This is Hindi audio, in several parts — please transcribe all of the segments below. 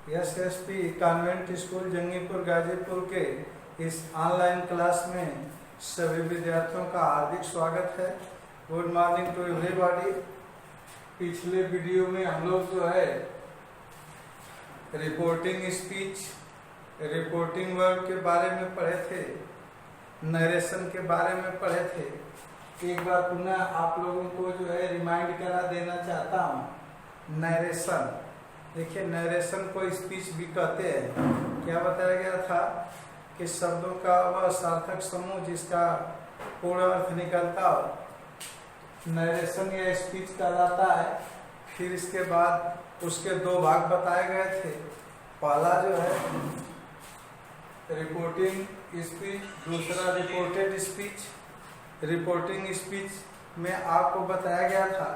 SSP convent school Jangipur Ghazipur के इस ऑनलाइन क्लास में सभी विद्यार्थियों का हार्दिक स्वागत है। Good morning to everybody. पिछले वीडियो में हम लोग जो है रिपोर्टिंग स्पीच, रिपोर्टिंग वर्ब के बारे में पढ़े थे, नरेशन के बारे में पढ़े थे। एक बार पुनः आप लोगों को जो है रिमाइंड करा देना चाहता हूँ। नरेशन, देखिए नरेशन को स्पीच भी कहते हैं। क्या बताया गया था कि शब्दों का वह सार्थक समूह जिसका पूर्ण अर्थ निकलता हो नरेशन या स्पीच कहलाता है। फिर इसके बाद उसके दो भाग बताए गए थे। पहला जो है रिपोर्टिंग स्पीच, दूसरा रिपोर्टेड स्पीच। रिपोर्टिंग स्पीच में आपको बताया गया था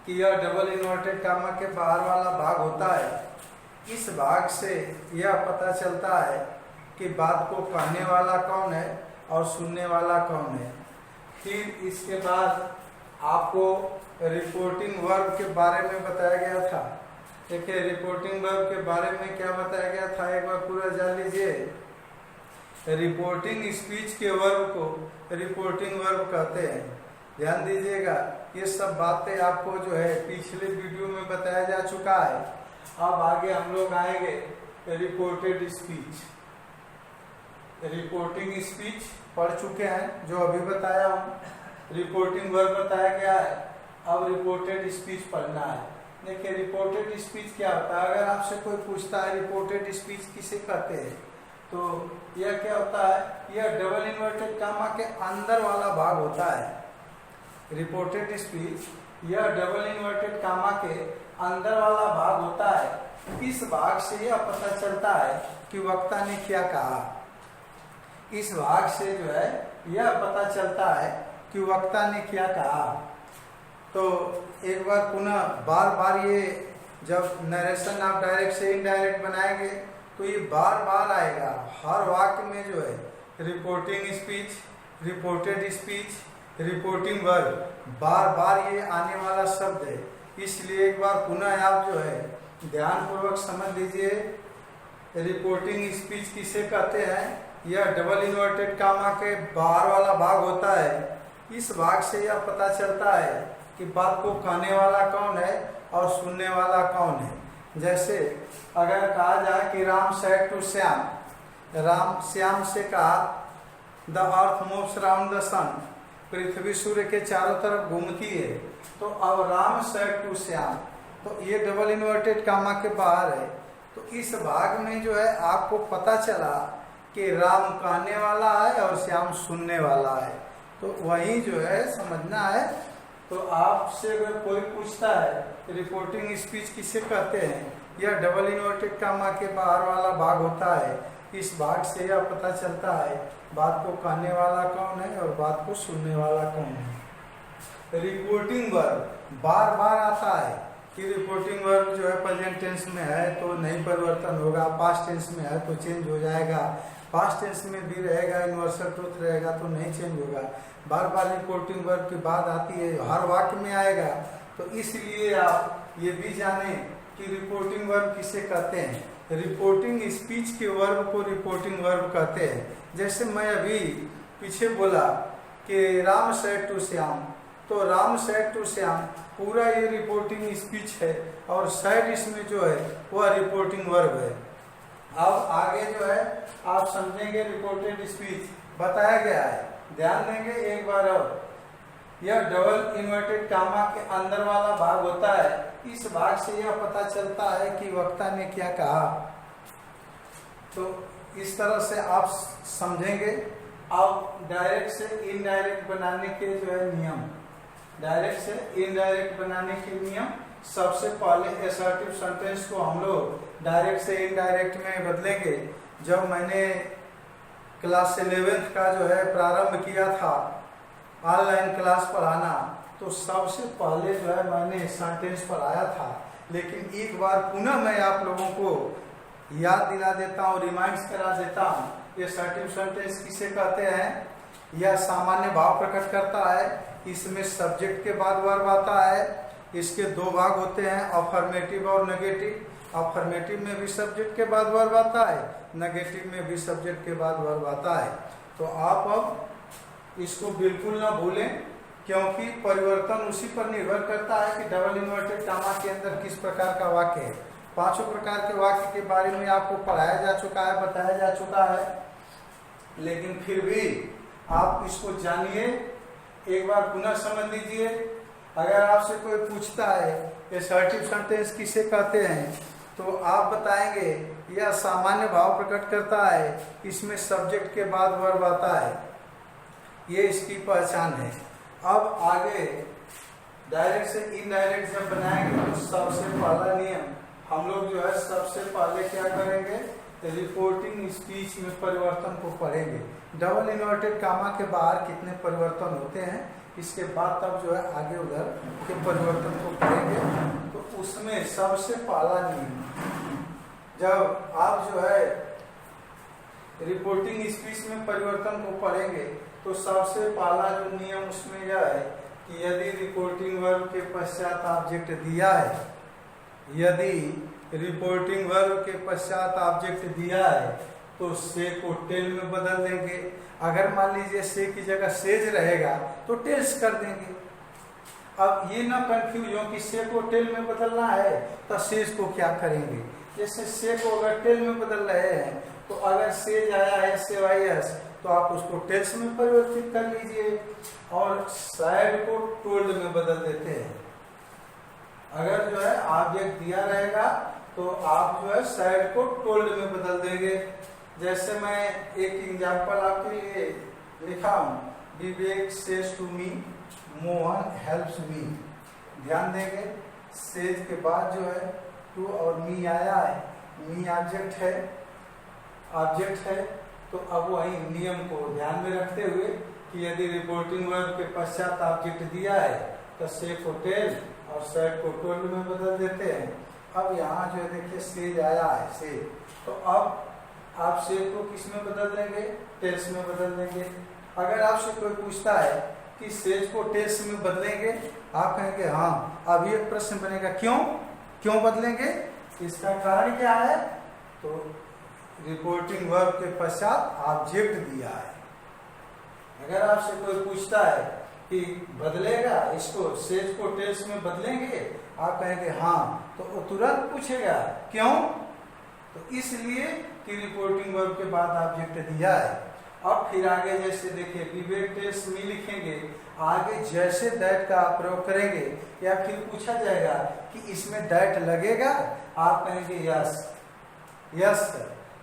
कि यह डबल इन्वर्टेड कामा के बाहर वाला भाग होता है। इस भाग से यह पता चलता है कि बात को कहने वाला कौन है और सुनने वाला कौन है। फिर इसके बाद आपको रिपोर्टिंग वर्ब के बारे में बताया गया था। देखिए रिपोर्टिंग वर्ब के बारे में क्या बताया गया था, एक बार पूरा जान लीजिए। रिपोर्टिंग स्पीच के वर्ब को रिपोर्टिंग वर्ब कहते हैं। ध्यान दीजिएगा, ये सब बातें आपको जो है पिछले वीडियो में बताया जा चुका है। अब आगे हम लोग आएंगे रिपोर्टेड स्पीच। रिपोर्टिंग स्पीच पढ़ चुके हैं जो अभी बताया हूँ। रिपोर्टिंग वर्ब बताया गया है। अब रिपोर्टेड स्पीच पढ़ना है। देखिए रिपोर्टेड स्पीच क्या होता है। अगर आपसे कोई पूछता है रिपोर्टेड स्पीच किसे कहते हैं, तो यह क्या होता है, यह डबल इन्वर्टेड कामा के अंदर वाला भाग होता है। रिपोर्टेड स्पीच यह डबल इन्वर्टेड कामा के अंदर वाला भाग होता है। इस भाग से यह पता चलता है कि वक्ता ने क्या कहा। इस भाग से जो है यह पता चलता है कि वक्ता ने क्या कहा। तो एक बार पुनः बार बार ये जब नरेशन आप डायरेक्ट से इनडायरेक्ट बनाएंगे तो ये बार बार आएगा। हर वाक्य में जो है reporting speech, reported speech, reporting verb बार बार ये आने वाला शब्द है। इसलिए एक बार पुनः आप जो है ध्यान पूर्वक समझ लीजिए। रिपोर्टिंग स्पीच किसे कहते हैं, यह डबल इन्वर्टेड कामा के बाहर वाला भाग होता है। इस भाग से यह पता चलता है कि बात को कहने वाला कौन है और सुनने वाला कौन है। जैसे अगर कहा जाए कि राम सेड टू श्याम, राम श्याम से कहा the earth moves round the sun, पृथ्वी सूर्य के चारों तरफ घूमती है। तो अब राम सेड टू श्याम, तो ये डबल इन्वर्टेड कामा के बाहर है। तो इस भाग में जो है आपको पता चला कि राम कहने वाला है और श्याम सुनने वाला है। तो वही जो है समझना है। तो आपसे अगर कोई पूछता है रिपोर्टिंग स्पीच किसे कहते हैं, यह डबल इन्वर्टेड कामा के बाहर वाला भाग होता है। इस भाग से यह पता चलता है बात को कहने वाला कौन है और बात को सुनने वाला कौन है। रिपोर्टिंग वर्ब बार बार आता है कि रिपोर्टिंग वर्ब जो है प्रेजेंट टेंस में है तो नहीं परिवर्तन होगा, पास्ट टेंस में है तो चेंज हो जाएगा, पास्ट टेंस में भी रहेगा, यूनिवर्सल ट्रूथ रहेगा तो नहीं चेंज होगा। बार बार रिपोर्टिंग वर्ब की बात आती है, हर वाक्य में आएगा। तो इसलिए आप ये भी जाने कि रिपोर्टिंग वर्ब किसे कहते हैं। रिपोर्टिंग स्पीच के वर्ब को रिपोर्टिंग वर्ब कहते हैं। जैसे मैं अभी पीछे बोला कि राम सेड टू श्याम, तो राम सेड टू श्याम पूरा ये रिपोर्टिंग स्पीच है और सेड इसमें जो है वह रिपोर्टिंग वर्ब है। अब आगे जो है आप समझेंगे रिपोर्टेड स्पीच बताया गया है। ध्यान देंगे एक बार और, यह डबल इन्वर्टेड कामा के अंदर वाला भाग होता है। इस भाग से यह पता चलता है कि वक्ता ने क्या कहा। तो इस तरह से आप समझेंगे। अब डायरेक्ट से इनडायरेक्ट बनाने के जो है नियम, डायरेक्ट से इनडायरेक्ट बनाने के नियम। सबसे पहले असर्टिव सेंटेंस को हम लोग डायरेक्ट से इनडायरेक्ट में बदलेंगे। जब मैंने क्लास 11th का जो है प्रारंभ किया था ऑनलाइन क्लास पढ़ाना, तो सबसे पहले जो है मैंने सेंटेंस पढ़ाया था। लेकिन एक बार पुनः मैं आप लोगों को याद दिला देता हूँ, रिमाइंड्स करा देता हूँ। ये असर्टिव सेंटेंस किसे कहते हैं, यह सामान्य भाव प्रकट करता है। इसमें सब्जेक्ट के बाद वर्ब आता है। इसके दो भाग होते हैं, अफर्मेटिव और नेगेटिव। अफर्मेटिव में भी सब्जेक्ट के बाद वर्ब आता है, नेगेटिव में भी सब्जेक्ट के बाद वर्ब आता है। तो आप अब इसको बिल्कुल ना भूलें, क्योंकि परिवर्तन उसी पर निर्भर करता है कि डबल इन्वर्टेड कामा के अंदर किस प्रकार का वाक्य है। पांचों प्रकार के वाक्य के बारे में आपको पढ़ाया जा चुका है, बताया जा चुका है, लेकिन फिर भी आप इसको जानिए, एक बार पुनः समझ लीजिए। अगर आपसे कोई पूछता है असर्टिव सेंटेंस किसे कहते हैं, तो आप बताएंगे यह सामान्य भाव प्रकट करता है, इसमें सब्जेक्ट के बाद वर्ब आता है, ये इसकी पहचान है। अब आगे डायरेक्ट से इनडायरेक्ट जब बनाएंगे तो सबसे पहला नियम हम लोग जो है सबसे पहले क्या करेंगे, रिपोर्टिंग स्पीच में परिवर्तन को पढ़ेंगे। डबल इन्वर्टेड कामा के बाहर कितने परिवर्तन होते हैं, इसके बाद तब जो है आगे उधर के परिवर्तन को पढ़ेंगे। तो उसमें सबसे पहला नियम, जब आप जो है रिपोर्टिंग स्पीच में परिवर्तन को पढ़ेंगे तो सबसे पहला जो नियम उसमें यह है कि यदि रिपोर्टिंग वर्ब के पश्चात ऑब्जेक्ट दिया है, यदि रिपोर्टिंग वर्ब के पश्चात ऑब्जेक्ट दिया है तो से को टेल में बदल देंगे। अगर मान लीजिए से की जगह सेज रहेगा तो टेल्स कर देंगे। अब ये ना कंफ्यूज हो कि से को टेल में बदलना है तो सेज को क्या करेंगे। जैसे से को अगर टेल में बदल रहे हैं तो अगर सेज आया है SYS तो आप उसको टेल्स में परिवर्तित कर लीजिए, और सैड को टोल्ड में बदल देते हैं। अगर जो है ऑब्जेक्ट दिया रहेगा तो आप जो है सैड को टोल्ड में बदल देंगे। जैसे मैं एक एग्जांपल आपके लिए लिखा हूँ, Vivek says to me Mohan helps me. ध्यान देंगे सेज के बाद जो है टू और मी आया है, मी ऑब्जेक्ट है। तो अब वही नियम को ध्यान में रखते हुए कि यदि रिपोर्टिंग वर्ब के पश्चात ऑब्जेक्ट दिया है तो से को टेल और सैड को टोल्ड में बदल देते हैं। अब यहाँ जो है देखिए सेज आया है से, तो अब आप से को किस में बदल देंगे, टेल्स में बदल देंगे। अगर आपसे कोई पूछता है कि सेज को टेल्स में बदलेंगे, आप कहेंगे हाँ। अब ये प्रश्न बनेगा क्यों बदलेंगे, इसका कारण क्या है, तो रिपोर्टिंग वर्ब के पश्चात ऑब्जेक्ट दिया है। अगर आपसे कोई पूछता है कि बदलेगा इसको, सेज को टेल्स में बदलेंगे, आप कहेंगे हाँ, तो वो तुरंत पूछेगा क्यों, तो इसलिए कि रिपोर्टिंग वर्ब के बाद ऑब्जेक्ट दिया है। अब फिर आगे जैसे देखिए विवेक टेल्स मी लिखेंगे, आगे जैसे दैट का आप प्रयोग करेंगे या फिर पूछा जाएगा कि इसमें दैट लगेगा, आप कहेंगे यस।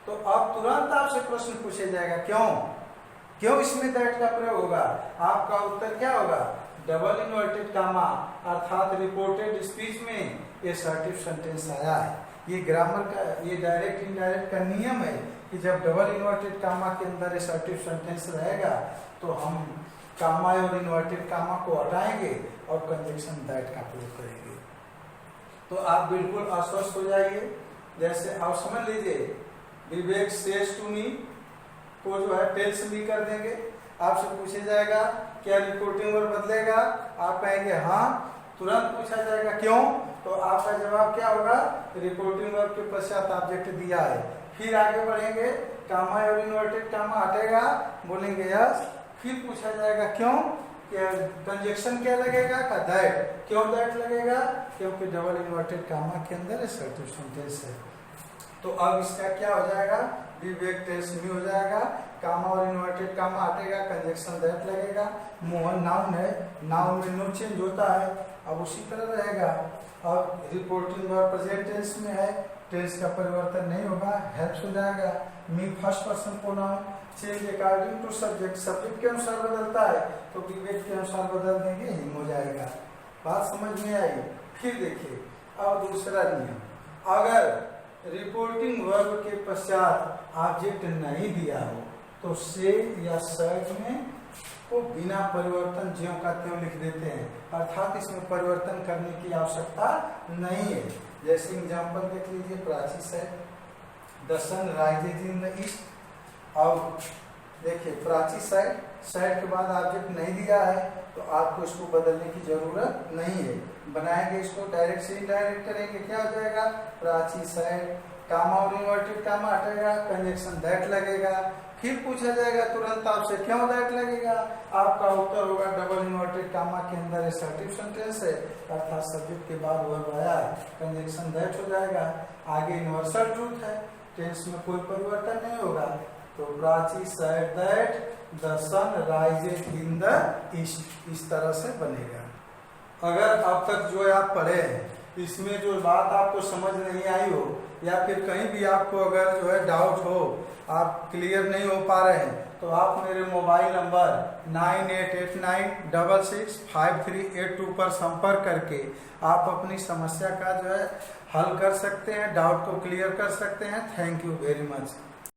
तो अब तुरंत आपसे प्रश्न पूछा जाएगा क्यों इसमें दैट का प्रयोग होगा, आपका उत्तर क्या होगा, डबल इन्वर्टेड कामा अर्थात रिपोर्टेड स्पीच में असर्टिव सेंटेंस आया है। ये ग्रामर का, ये डायरेक्ट इनडायरेक्ट का नियम है कि जब डबल इन्वर्टेड कामा के अंदर असर्टिव सेंटेंस रहेगा तो हम कामा और इन्वर्टेड कामा को हटाएंगे और कंजंक्शन दैट का प्रयोग करेंगे। तो आप बिल्कुल आश्वस्त हो जाइए। जैसे आप समझ लीजिए विवेक सेज टू मी को जो है टेल्स मी कर देंगे। आपसे पूछा जाएगा क्या रिपोर्टिंग वर्ब बदलेगा, आप कहेंगे हाँ, तुरंत पूछा जाएगा क्यों, तो आपका जवाब क्या होगा, रिपोर्टिंग वर्ब के पश्चात ऑब्जेक्ट दिया है। फिर आगे बढ़ेंगे, कामा और इन्वर्टेड कामा हटेगा, बोलेंगे यस। फिर पूछा जाएगा क्यों, क्या कंजक्शन क्या लगेगा का दैट। क्यों दैट लगेगा, क्योंकि डबल इन्वर्टेड कामा के अंदर असर्टिव सेंटेंस है। तो अब इसका क्या हो जाएगा, विवेक टेल्स मी हो जाएगा, कामा और इन्वर्टेड कामा हटेगा, कंजक्शन दैट लगेगा। मोहन नाउन है, नाउन में नो चेंज होता है, अब उसी तरह रहेगा। अब रिपोर्टिंग वर्ब प्रेजेंट टेंस में है, टेंस का परिवर्तन नहीं होगा, हेल्प्स हो जाएगा। Me first person pronoun, change according to subject, subject के अनुसार बदलता है तो विवेक के अनुसार बदल देंगे, हिम हो जाएगा। बात समझ में आई। फिर देखिए अब दूसरा नियम, अगर रिपोर्टिंग वर्ब के पश्चात ऑब्जेक्ट नहीं दिया हो तो से या सैड में को बिना परिवर्तन ज्यों का त्यों लिख देते हैं, अर्थात इसमें परिवर्तन करने की आवश्यकता नहीं है। जैसे एग्जांपल देख लीजिए, Prachi said the sun rises in the east. अब देखिए प्राची सैड के बाद ऑब्जेक्ट नहीं दिया है तो आपको इसको बदलने की जरूरत नहीं है। बनाएंगे इसको, डायरेक्ट से इनडायरेक्ट करेंगे, क्या हो जाएगा, प्राची साइड, कामा और इन्वर्टेड कामा हटेगा, कंजक्शन दैट लगेगा। फिर पूछा जाएगा तुरंत आपसे क्यों दैट लगेगा, आपका उत्तर होगा डबल इन्वर्टेड कामा के अंदर असर्टिव सेंटेंस है, अर्थात सब्जेक्ट के बाद वर्ब आया, कंजक्शन दैट हो जाएगा। आगे यूनिवर्सल ट्रूथ है, टेंस में कोई परिवर्तन नहीं होगा, तो Prachi said that the sun rises in the east, इस तरह से बनेगा। अगर अब तक जो आप पढ़े हैं इसमें जो बात आपको समझ नहीं आई हो या फिर कहीं भी आपको अगर जो है डाउट हो, आप क्लियर नहीं हो पा रहे हैं, तो आप मेरे मोबाइल नंबर 9889665382 पर संपर्क करके आप अपनी समस्या का जो है हल कर सकते हैं, डाउट को क्लियर कर सकते हैं। Thank you very much.